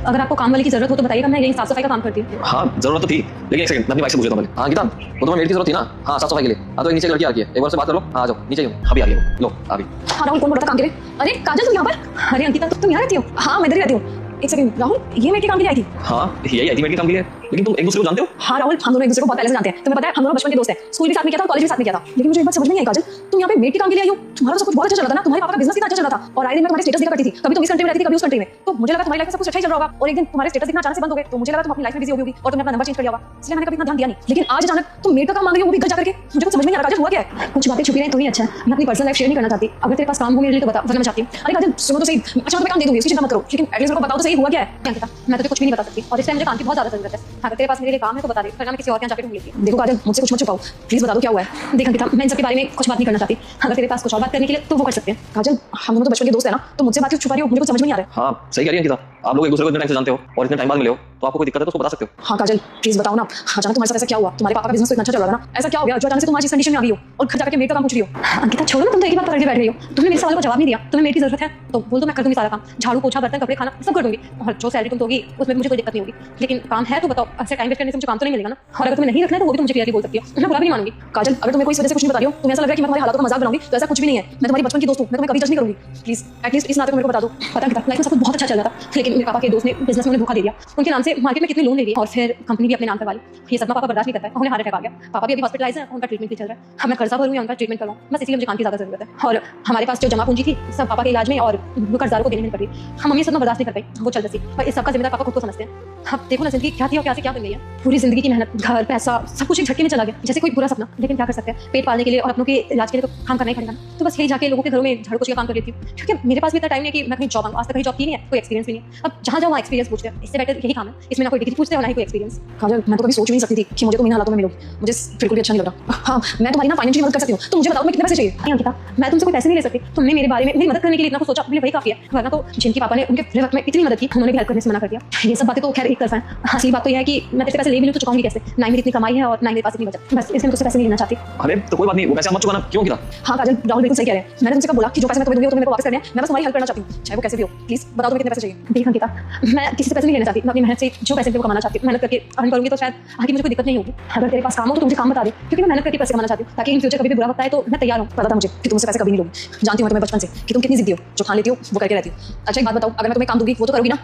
अगर आपको काम वाले की जरूरत हो तो बताइएगा, मैं यही साफ सफाई का काम करती हूँ। हाँ जरूरत तो थी, लेकिन एक सेकंड मैं अपनी बाइक से पूछ लेता हूँ पहले। हाँ गीता, वो तुम्हें मेड की जरूरत थी ना? हाँ साफ सफाई के लिए। हाँ तो एक नीचे लड़की आ रही है, एक बार से बात कर लो। हाँ आ जाओ नीचे ही हूँ, अभी आ गई हो। लो आ गई। हाँ राहुल, कौन बोल रहा था काम के लिए? अरे काजल तुम यहाँ पर? अरे अंकिता तुम यहाँ रहती हो? हाँ मैं इधर ही रहती हूँ। एक सेकंड राहुल, ये मेड के काम के लिए आई थी? हाँ यही आई थी मेड के काम के लिए, लेकिन तुम एक दूसरे को जानते हो? हाँ राहुल, हम दोनों एक दूसरे को बहुत पहले से जानते हैं। तुम्हें पता है हम दोनों बचपन के दोस्त हैं, स्कूल भी साथ में किया था, कॉलेज भी साथ में किया था। लेकिन मुझे एक बात समझ में नहीं आई काजल, तुम यहाँ पे मेड के काम के लिए आई हो? तुम्हारा सब कुछ बहुत अच्छा चल रहा था ना, तुम्हारे पापा का बिजनेस कितना अच्छा चल रहा था और आए दिन मैं तुम्हारे स्टेटस देखा करती थी। कभी तुम इस कंट्री में रहती थी, कभी उस कंट्री में। तो मुझे लगा तुम्हारी लाइफ में सब कुछ अच्छा ही चल रहा होगा और एक दिन तुम्हारे स्टेटस दिखना अचानक से बंद हो गए, तो मुझे लगा तुम अपनी लाइफ में बिजी हो गई और तुमने अपना नंबर चेंज कर लिया होगा, इसलिए मैंने कभी इतना ध्यान दिया नहीं। लेकिन आज अचानक तुम मेड का काम मांग रही हो, वो भी घर जाकर के। मुझे कुछ समझ में नहीं आ रहा काजल, हुआ क्या है? कुछ बातें छुपी रही तो ही अच्छा है। मैं अपनी पर्सनल लाइफ शेयर नहीं करना चाहती। अगर तेरे पास काम हो मेरे लिए तो बता, वरना मैं चाहती हूँ। अरे काजल सुनो तो सही, अच्छा मैं काम दे दूंगी, उसकी चिंता मत करो, लेकिन एटलीस्ट मेरे को बताओ तो सही हुआ क्या है। अंकिता मैं तुझे कुछ भी नहीं बता सकती और इस टाइम मुझे काम की बहुत ज्यादा जरूरत है। अगर तेरे पास मेरे लिए काम है तो बता दे, वरना मैं किसी और के यहाँ जाकर ढूंढ लेती हूँ। देखो काजल मुझसे कुछ मत छुपाओ, प्लीज बता दो क्या हुआ है। देख अंकिता मैं इन सबके बारे में कुछ बात नहीं करना चाहती। अगर तेरे पास कुछ और बात करने के लिए तो वो कर सकते हैं। काजल हम दोनों तो बचपन के दोस्त हैं ना, तो मुझसे बात क्यों छुपा रही हो? मुझे कुछ समझ में नहीं आ रहा है। हाँ सही कह रही है अंकिता, आप लोग एक दूसरे को इतने टाइम से जानते हो और इतने टाइम बाद मिले हो, तो आपको कोई दिक्कत है तो उसको बता सकते हो। हाँ काजल प्लीज बताओ ना, अचानक तुम्हारे साथ ऐसा क्या हुआ? तुम्हारे पापा का बिजनेस तो इतना अच्छा चल रहा था ना, ऐसा क्या हो गया जो अचानक से तुम आज इस कंडीशन में आ गई हो और घर जाकर मेड का काम पूछ रही हो? अंकिता छोड़ो ना, तुम तो एक ही बात पकड़ के बैठ रही हो। तुमने मेरे सवाल का जवाब नहीं दिया। तुम्हें मेड की जरूरत है तो बोल दो, मैं कर दूंगी सारा काम, झाड़ू पोछा बर्तन कपड़े खाना सब कर दूंगी और जो सैलरी तुम दोगी उसमें मुझे कोई दिक्कत नहीं होगी। लेकिन काम है तो बताओ, ऐसे टाइम वेस्ट करने से मुझे काम तो नहीं मिलेगा ना। और अगर तुम्हें नहीं रखना है तो वो भी तुम मुझे क्लियरली बोल सकती हो, मैं बुरा भी नहीं मानूंगी। काजल अगर तुम्हें कोई इस वजह से कुछ नहीं बता रही हो, तुम्हें ऐसा लग रहा है कि मैं तुम्हारे हालातों का मजाक बनाऊंगी, तो ऐसा कुछ भी नहीं है। मैं तुम्हारी बचपन की दोस्त हूँ, मैं तुम्हें कभी जज नहीं करूंगी। प्लीज एटलीस्ट इस नाते को मेरे को बता दो। पता है लाइफ में सब कुछ बहुत अच्छा चल रहा था, लेकिन मेरे पापा के दोस्त ने बिजनेस में धोखा दे दिया। उनके नाम से मार्केट में कितनी लोन ले ली और फिर कंपनी भी अपने नाम करवा ली। ये सदमा पापा बर्दाश्त नहीं कर पाए, उन्हें हार्ट अटैक आ गया। पापा भी अभी हॉस्पिटलाइज है, उनका ट्रीटमेंट भी चल रहा है। अब मैं कर्जा भरूँ या उनका ट्रीटमेंट करवाऊँ, बस इसलिए मुझे काम की ज्यादा जरूरत है। और हमारे पास जो जमा पूंजी थी सब पापा के इलाज में और कर्जदारों को देने में पड़ रही। हम मम्मी सदमा बर्दाश्त नहीं कर पाई, वो चल रही। पर इस सबका जिम्मेदार पापा खुद को समझते हैं। अब देखो ना जिंदगी क्या थी और क्या से क्या बन गई है। पूरी जिंदगी की मेहनत, घर, पैसा सब कुछ एक झटके में चला गया, जैसे कोई पूरा सपना। लेकिन क्या कर सकते हैं, पेट पालने के लिए और अपनों के इलाज के लिए तो काम करना ही पड़ेगा। तो बस यही जाके लोगों के घरों में झाड़ू पोछे का काम कर लेती हूँ, क्योंकि मेरे पास भी इतना टाइम नहीं है कि मैं कहीं जॉब आऊँ। आज तक कहीं जॉब की नहीं है, कोई एक्सपीरियंस भी नहीं है। अब जहाँ जाओ वहाँ एक्सपीरियंस पूछते हैं, इससे बेटर यही काम है। इसमें ना कोई डिग्री पूछते हैं और ना ही कोई एक्सपीरियंस। काजल मैं तो कभी सोच भी नहीं सकती थी कि मुझे तुम इन हालातों में मिलोगी, मुझे बिल्कुल भी अच्छा नहीं लग रहा। हाँ मैं तुम्हारी ना फाइनेंशियली मदद कर सकती हूँ, तो मुझे बताओ मैं कितने पैसे चाहिए? नहीं अंकिता मैं तुमसे कोई पैसे नहीं ले सकती। तुमने मेरे बारे में मेरी मदद करने के लिए इतना कुछ सोचा, मेरे वही काफी है। वरना तो जिनके पापा ने उनके बुरे वक्त में इतनी मदद की, उन्होंने भी हेल्प करने से मना कर दिया। ये सब बातें तो खैर एक तरफा है। असली बात तो यह है कि मैं तेरे पैसे ले भी लूँ तो चुकाऊंगी कैसे? ना ही मेरी इतनी कमाई है और ना ही मेरे पास इतनी बचत, बस इसलिए मैं तुझसे पैसे नहीं लेना चाहती। अरे तो कोई बात नहीं, वो पैसे आप मत चुकाना। क्यों गीता? हाँ काजल राहुल बिल्कुल सही कह रहे हैं। मैंने तुमसे कब बोला कि जो पैसे मैं तुम्हें दूंगी वो तुम्हें मेरे को वापस करने हैं? मैं बस तुम्हारी हेल्प करना चाहती हूँ, चाहे वो कैसे भी हो। प्लीज बताओ तुम्हें कितने पैसे चाहिए? देख अंकिता मैं किसी से पैसे नहीं लेना चाहती, मैं अपनी मेहनत से जो पैसे वो कमाना चाहती हूँ। मेहनत करके अर्न करूंगी तो शायद आगे मुझे कोई दिक्कत नहीं होगी। अगर तेरे पास काम हो तो मुझे काम बता दे, क्योंकि मैं मेहनत करके पैसे कमाना चाहती हूँ, ताकि इन फ्यूचर कभी भी बुरा वक्त आए तो मैं तैयार हूँ। पता था मुझे कि तुमसे पैसे कभी नहीं लूंगी, जानती हूँ तुम्हें बचपन से कि तुम कितनी जिद्दी हो, जो खा लेती हो वो करके रहती हो। अच्छा एक बात बताओ, अगर मैं तुम्हें काम दूंगी वो तो करोगी ना?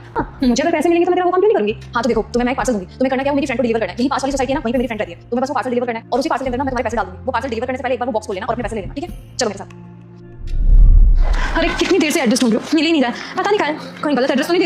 मुझे अगर पैसे मिलेंगे तो मैं तेरा वो काम क्यों नहीं करूंगी? हाँ तो देखो तुम्हें मैं एक पार्सल दूंगी, तुम्हें करना क्या है, मेरी फ्रेंड को डिलीवर करना है। यही पास वाली सोसाइटी है ना, वहीं पे मेरी फ्रेंड रहती है। तुम्हें बस वो पार्सल डिलीवर करना है और उसी पार्सल के अंदर मैं तुम्हारे पैसे डाल दूंगी। वो पार्सल डिलीवर करने से पहले एक बार वो बॉक्स खोल लेना और अपने पैसे ले लेना, ठीक है? चलो मेरे साथ। अरे कितनी देर से एड्रेस ढूंढ रही हूँ, मिल ही नहीं रहा है, पता नहीं कहाँ है। कहीं गलत एड्रेस तो नहीं